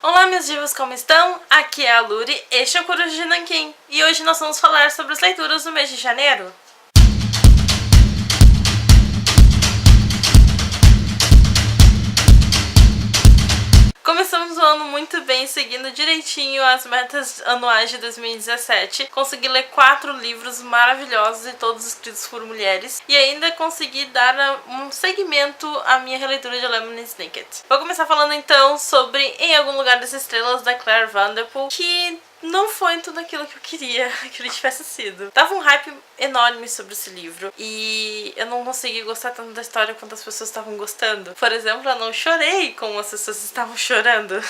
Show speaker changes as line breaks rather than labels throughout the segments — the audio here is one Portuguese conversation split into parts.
Olá meus divos, como estão? Aqui é a Luri, este é o Coruja de Nanquim e hoje nós vamos falar sobre as leituras do mês de janeiro. Começamos o ano muito bem, seguindo direitinho as metas anuais de 2017. Consegui ler 4 livros maravilhosos e todos escritos por mulheres. E ainda consegui dar um segmento à minha releitura de Lemony Snicket. Vou começar falando então sobre Em Algum Lugar das Estrelas, da Claire Vanderpool, que não foi tudo aquilo que eu queria que ele tivesse sido. Tava um hype enorme sobre esse livro e eu não consegui gostar tanto da história quanto as pessoas estavam gostando. Por exemplo, eu não chorei como as pessoas estavam chorando.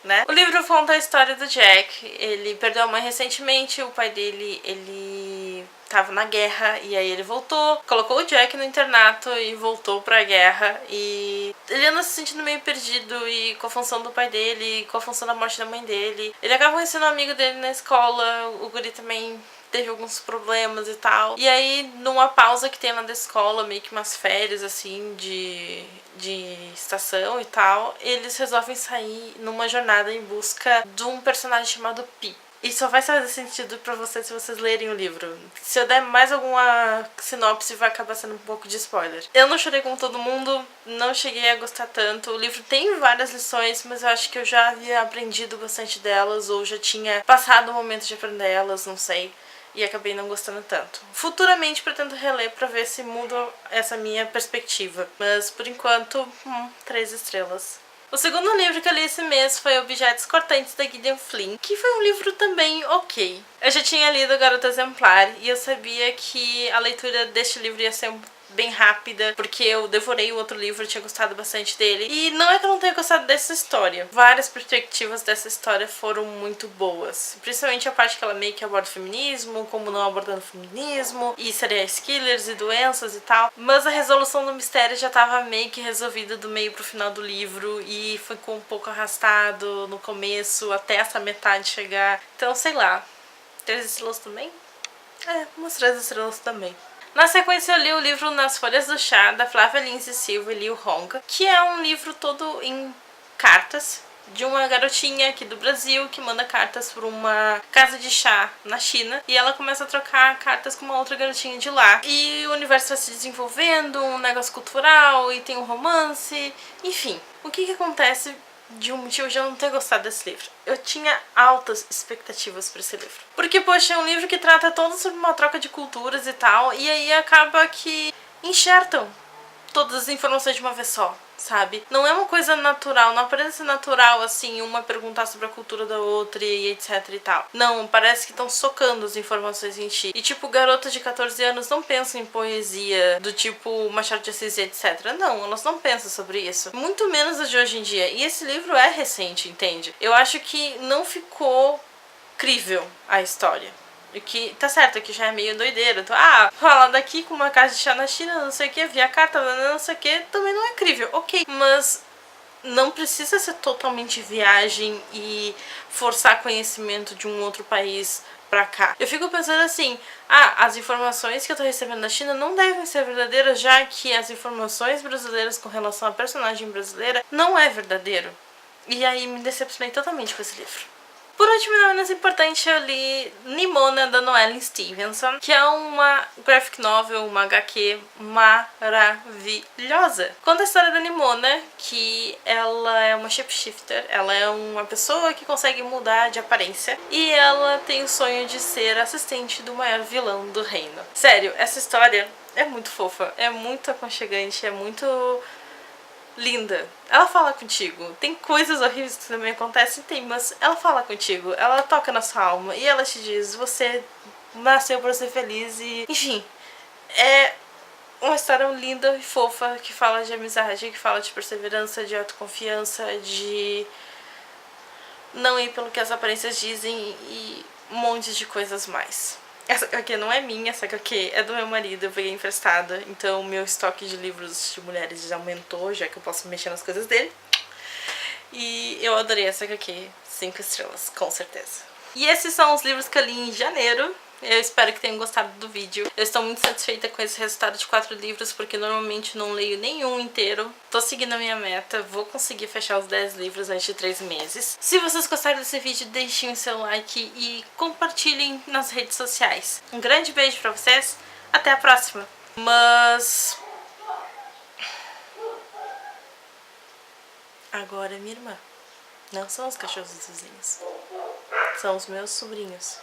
Né? O livro conta a história do Jack. Ele perdeu a mãe recentemente, o pai dele, ele tava na guerra e aí ele voltou, colocou o Jack no internato e voltou pra guerra e ele anda se sentindo meio perdido e com a função do pai dele, com a função da morte da mãe dele. Ele acaba conhecendo um amigo dele na escola, o guri também teve alguns problemas e tal. E aí, numa pausa que tem lá da escola, meio que umas férias, assim, de estação e tal, eles resolvem sair numa jornada em busca de um personagem chamado Pi. E só vai fazer sentido pra vocês se vocês lerem o livro. Se eu der mais alguma sinopse, vai acabar sendo um pouco de spoiler. Eu não chorei com todo mundo, não cheguei a gostar tanto. O livro tem várias lições, mas eu acho que eu já havia aprendido bastante delas, ou já tinha passado o momento de aprender elas, não sei. E acabei não gostando tanto. Futuramente pretendo reler pra ver se muda essa minha perspectiva. Mas por enquanto, 3 estrelas. O segundo livro que eu li esse mês foi Objetos Cortantes, da Gillian Flynn, que foi um livro também ok. Eu já tinha lido Garota Exemplar e eu sabia que a leitura deste livro ia ser bem rápida, porque eu devorei o outro livro, eu tinha gostado bastante dele. E não é que eu não tenha gostado dessa história. Várias perspectivas dessa história foram muito boas. Principalmente a parte que ela meio que aborda o feminismo, como não abordando o feminismo, e serial killers e doenças e tal. Mas a resolução do mistério já tava meio que resolvida do meio pro final do livro e ficou um pouco arrastado no começo, até essa metade chegar. Então, sei lá. 3 estrelas também? Umas 3 estrelas também. Na sequência eu li o livro Nas Folhas do Chá, da Flávia Lindsay Silva e Liu Hong, que é um livro todo em cartas de uma garotinha aqui do Brasil que manda cartas para uma casa de chá na China e ela começa a trocar cartas com uma outra garotinha de lá. E o universo vai se desenvolvendo, um negócio cultural e tem um romance, enfim. O que acontece de um motivo de eu não ter gostado desse livro? Eu tinha altas expectativas para esse livro. Porque, poxa, é um livro que trata todo sobre uma troca de culturas e tal, e aí acaba que enxertam todas as informações de uma vez só, sabe? Não é uma coisa natural, não parece natural, assim, uma perguntar sobre a cultura da outra e etc e tal. Não, parece que estão socando as informações em ti. E, tipo, garotas de 14 anos não pensam em poesia do tipo Machado de Assis e etc. Não, elas não pensam sobre isso. Muito menos as de hoje em dia. E esse livro é recente, entende? Eu acho que não ficou crível a história. O que tá certo, que já é meio doideira. Então, falar daqui com uma casa de chá na China, não sei o que, via carta, não sei o que, também não é crível, ok. Mas não precisa ser totalmente viagem e forçar conhecimento de um outro país pra cá. Eu fico pensando assim, as informações que eu tô recebendo da China não devem ser verdadeiras, já que as informações brasileiras com relação à personagem brasileira não é verdadeiro. E aí me decepcionei totalmente com esse livro. Por último, não menos importante, eu li Nimona, da Noelle Stevenson, que é uma graphic novel, uma HQ maravilhosa. Conta a história da Nimona, que ela é uma shapeshifter, ela é uma pessoa que consegue mudar de aparência e ela tem o sonho de ser assistente do maior vilão do reino. Sério, essa história é muito fofa, é muito aconchegante, é muito linda. Ela fala contigo. Tem coisas horríveis que também acontecem, tem, mas ela fala contigo. Ela toca na sua alma e ela te diz, você nasceu pra ser feliz e... Enfim, é uma história linda e fofa que fala de amizade, que fala de perseverança, de autoconfiança, de não ir pelo que as aparências dizem e um monte de coisas mais. Essa HQ não é minha, essa HQ é do meu marido, eu peguei emprestada, então o meu estoque de livros de mulheres já aumentou, já que eu posso mexer nas coisas dele. E eu adorei essa HQ, 5 estrelas, com certeza. E esses são os livros que eu li em janeiro. Eu espero que tenham gostado do vídeo. Eu estou muito satisfeita com esse resultado de 4 livros, porque normalmente não leio nenhum inteiro. Tô seguindo a minha meta, vou conseguir fechar os 10 livros antes de 3 meses. Se vocês gostaram desse vídeo, deixem o seu like e compartilhem nas redes sociais. Um grande beijo pra vocês, até a próxima! Mas... agora minha irmã. Não são os cachorros dos vizinhos. São os meus sobrinhos.